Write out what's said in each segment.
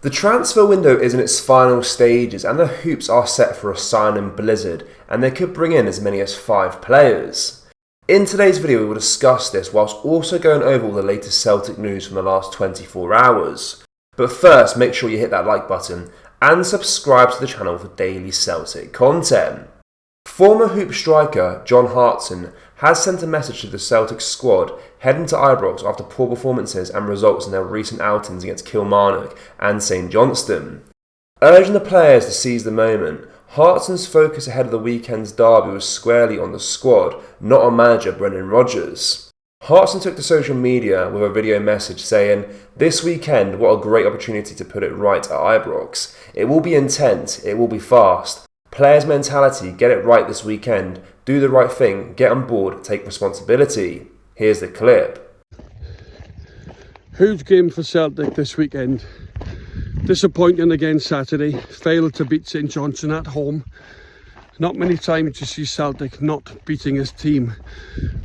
The transfer window is in its final stages and the Hoops are set for a signing blizzard, and they could bring in as many as 5 players. In today's video we will discuss this whilst also going over all the latest Celtic news from the last 24 hours. But first, make sure you hit that like button and subscribe to the channel for daily Celtic content. Former Hoop striker John Hartson has sent a message to the Celtic squad heading to Ibrox after poor performances and results in their recent outings against Kilmarnock and St Johnstone. Urging the players to seize the moment, Hartson's focus ahead of the weekend's derby was squarely on the squad, not on manager Brendan Rodgers. Hartson took to social media with a video message saying, "This weekend, what a great opportunity to put it right at Ibrox. It will be intense, it will be fast. Players' mentality, get it right this weekend, do the right thing, get on board, take responsibility." Here's the clip. Huge game for Celtic this weekend. Disappointing again Saturday, failed to beat St Johnstone at home. Not many times you see Celtic not beating his team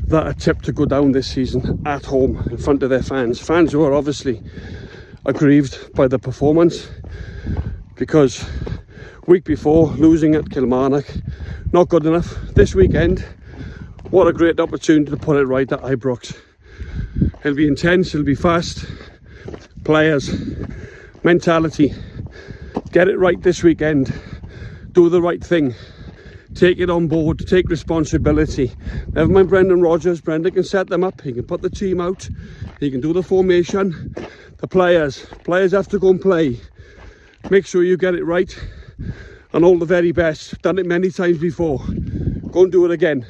that are tipped to go down this season at home in front of their fans. Fans who are obviously aggrieved by the performance because week before losing at Kilmarnock, not good enough. This weekend, what a great opportunity to put it right at Ibrox. It'll be intense, it'll be fast. Players, mentality, get it right this weekend, do the right thing, take it on board, take responsibility. Never mind Brendan Rodgers, Brendan can set them up, he can put the team out, he can do the formation. The players have to go and play. Make sure you get it right, and all the very best. Done it many times before, go and do it again.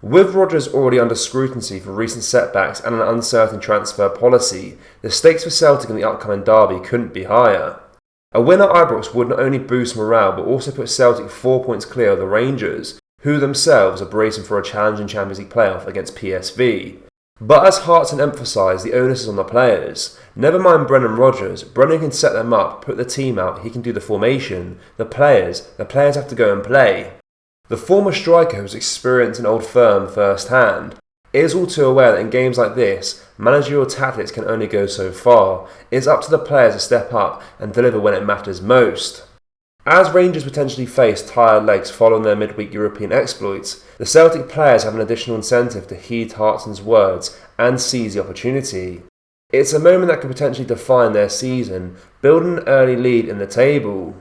With Rodgers already under scrutiny for recent setbacks and an uncertain transfer policy, the stakes for Celtic in the upcoming derby couldn't be higher. A win at Ibrox would not only boost morale but also put Celtic 4 points clear of the Rangers, who themselves are bracing for a challenging Champions League playoff against PSV. But as Hartson emphasised, the onus is on the players. Never mind Brendan Rodgers, Brendan can set them up, put the team out, he can do the formation. The players have to go and play. The former striker, who's experienced an old firm firsthand, is all too aware that in games like this, managerial tactics can only go so far. It's up to the players to step up and deliver when it matters most. As Rangers potentially face tired legs following their midweek European exploits, the Celtic players have an additional incentive to heed Hartson's words and seize the opportunity. It's a moment that could potentially define their season, building an early lead in the table.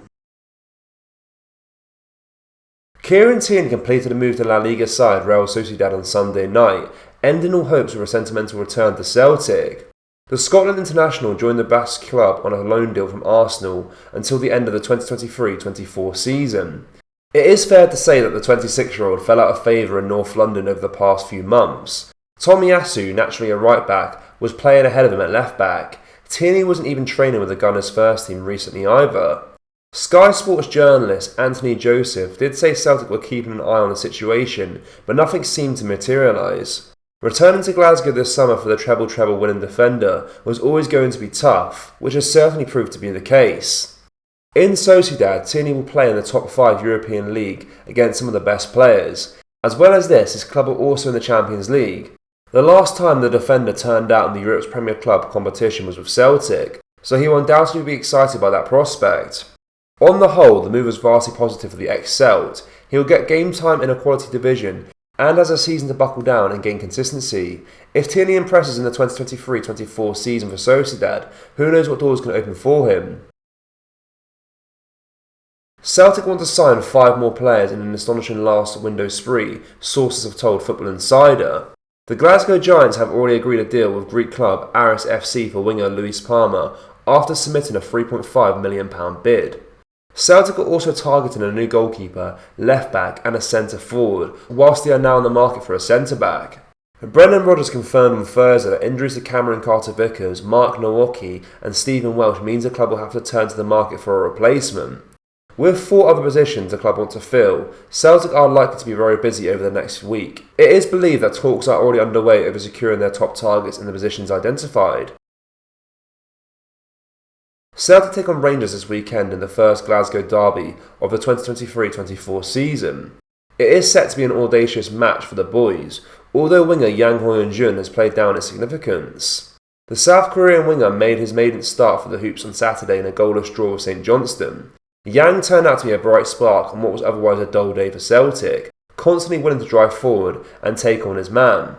Kieran Tierney completed a move to La Liga side Real Sociedad on Sunday night, ending all hopes of a sentimental return to Celtic. The Scotland international joined the Basque club on a loan deal from Arsenal until the end of the 2023-24 season. It is fair to say that the 26-year-old fell out of favour in North London over the past few months. Tomiyasu, naturally a right back, was playing ahead of him at left back. Tierney wasn't even training with the Gunners' first team recently either. Sky Sports journalist Anthony Joseph did say Celtic were keeping an eye on the situation, but nothing seemed to materialise. Returning to Glasgow this summer for the treble winning defender was always going to be tough, which has certainly proved to be the case. In Sociedad, Tierney will play in the top 5 European League against some of the best players. As well as this, his club are also in the Champions League. The last time the defender turned out in the Europe's Premier Club competition was with Celtic, so he will undoubtedly be excited by that prospect. On the whole, the move was vastly positive for the ex-Celt. He will get game time in a quality division and has a season to buckle down and gain consistency. If Tierney impresses in the 2023-24 season for Sociedad, who knows what doors can open for him. Celtic want to sign 5 more players in an astonishing last window spree, sources have told Football Insider. The Glasgow Giants have already agreed a deal with Greek club Aris FC for winger Luis Palma after submitting a £3.5 million bid. Celtic are also targeting a new goalkeeper, left back and a centre forward, whilst they are now on the market for a centre back. Brendan Rodgers confirmed on Thursday that injuries to Cameron Carter-Vickers, Mark Nowocki and Stephen Welsh means the club will have to turn to the market for a replacement. With 4 other positions the club want to fill, Celtic are likely to be very busy over the next week. It is believed that talks are already underway over securing their top targets in the positions identified. Celtic take on Rangers this weekend in the first Glasgow derby of the 2023-24 season. It is set to be an audacious match for the boys, although winger Yang Hoyun-jun has played down its significance. The South Korean winger made his maiden start for the Hoops on Saturday in a goalless draw with St Johnstone. Yang turned out to be a bright spark on what was otherwise a dull day for Celtic, constantly willing to drive forward and take on his man.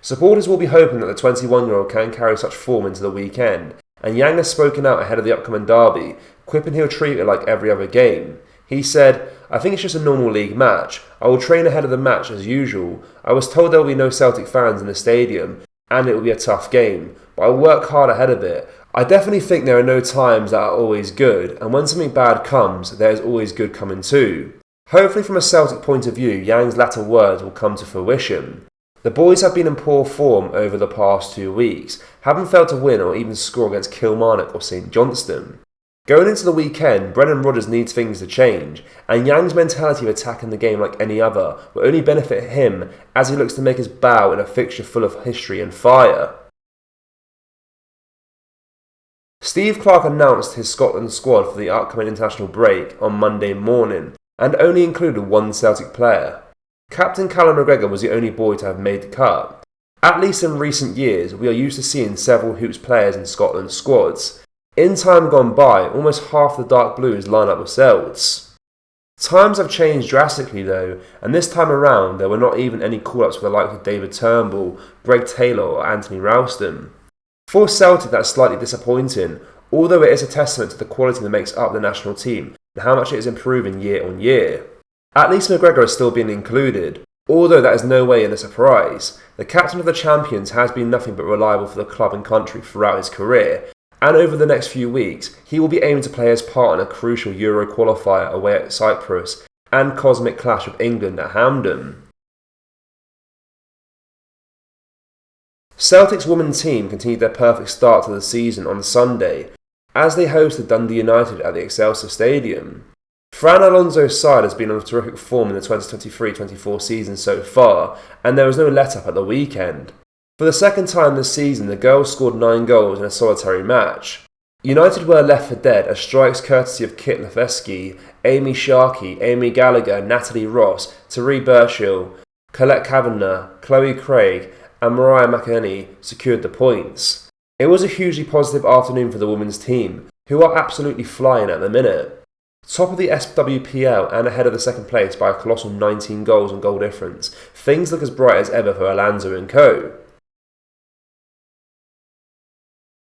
Supporters will be hoping that the 21-year-old can carry such form into the weekend, and Yang has spoken out ahead of the upcoming derby, quipping he'll treat it like every other game. He said, "I think it's just a normal league match. I will train ahead of the match as usual. I was told there will be no Celtic fans in the stadium, and it will be a tough game, but I will work hard ahead of it. I definitely think there are no times that are always good, and when something bad comes, there is always good coming too." Hopefully from a Celtic point of view, Yang's latter words will come to fruition. The boys have been in poor form over the past 2 weeks, having failed to win or even score against Kilmarnock or St Johnstone. Going into the weekend, Brendan Rodgers needs things to change, and Yang's mentality of attacking the game like any other will only benefit him as he looks to make his bow in a fixture full of history and fire. Steve Clarke announced his Scotland squad for the upcoming international break on Monday morning, and only included one Celtic player. Captain Callum McGregor was the only boy to have made the cut. At least in recent years, we are used to seeing several Hoops players in Scotland's squads. In time gone by, almost half the Dark Blues line up with Celts. Times have changed drastically though, and this time around there were not even any call-ups for the likes of David Turnbull, Greg Taylor or Anthony Ralston. For Celtic, that's slightly disappointing, although it is a testament to the quality that makes up the national team and how much it is improving year on year. At least McGregor is still being included, although that is no way in a surprise. The captain of the champions has been nothing but reliable for the club and country throughout his career, and over the next few weeks he will be aiming to play his part in a crucial Euro qualifier away at Cyprus and cosmic clash with England at Hampden. Celtic's women's team continued their perfect start to the season on Sunday as they hosted Dundee United at the Excelsior Stadium. Fran Alonso's side has been on terrific form in the 2023-24 season so far, and there was no let-up at the weekend. For the second time this season, the girls scored 9 goals in a solitary match. United were left for dead as strikes courtesy of Kit Lefesky, Amy Sharkey, Amy Gallagher, Natalie Ross, Terry Burchill, Colette Kavanagh, Chloe Craig and Mariah McInerney secured the points. It was a hugely positive afternoon for the women's team, who are absolutely flying at the minute. Top of the SWPL and ahead of the second place by a colossal 19 goals and goal difference, things look as bright as ever for Alonso and co.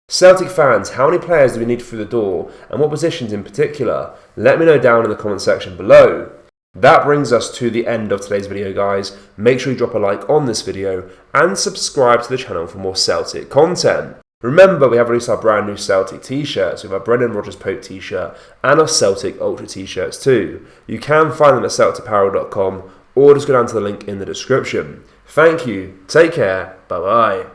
Celtic fans, how many players do we need through the door, and what positions in particular? Let me know down in the comment section below. That brings us to the end of today's video guys. Make sure you drop a like on this video and subscribe to the channel for more Celtic content. Remember, we have released our brand new Celtic t-shirts with our Brendan Rodgers Pope t-shirt and our Celtic Ultra t-shirts too. You can find them at celticapparel.com or just go down to the link in the description. Thank you, take care, bye bye.